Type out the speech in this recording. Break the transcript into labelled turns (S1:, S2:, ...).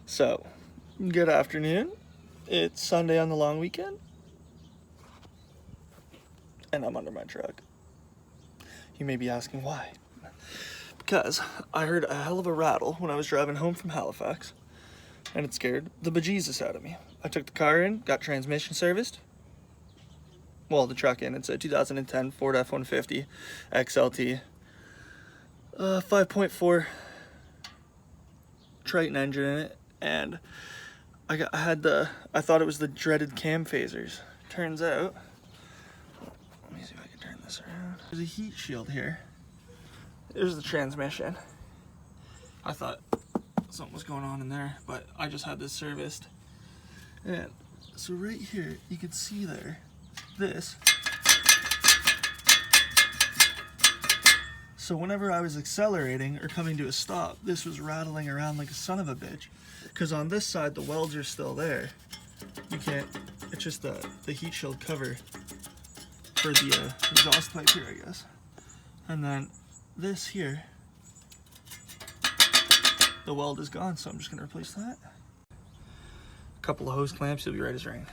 S1: So, good afternoon. It's Sunday on the long weekend, and I'm under my truck. You may be asking why. Because I heard a hell of a rattle when I was driving home from Halifax, and it scared the bejesus out of me. I took the car in, got transmission serviced. Well, the truck in. It's a 2010 Ford F150 XLT. 5.4 Triton engine in it, and I thought it was the dreaded cam phasers. Turns out, let me see if I can turn this around. There's a heat shield here. There's the transmission. I thought something was going on in there, but I just had this serviced. And so right here, you can see this. So whenever I was accelerating or coming to a stop, this was rattling around like a son of a bitch. Because on this side, the welds are still there. You can't, it's just the heat shield cover for the exhaust pipe here, I guess. And then this here, the weld is gone, so I'm just gonna replace that. A couple of hose clamps, you'll be right as rain.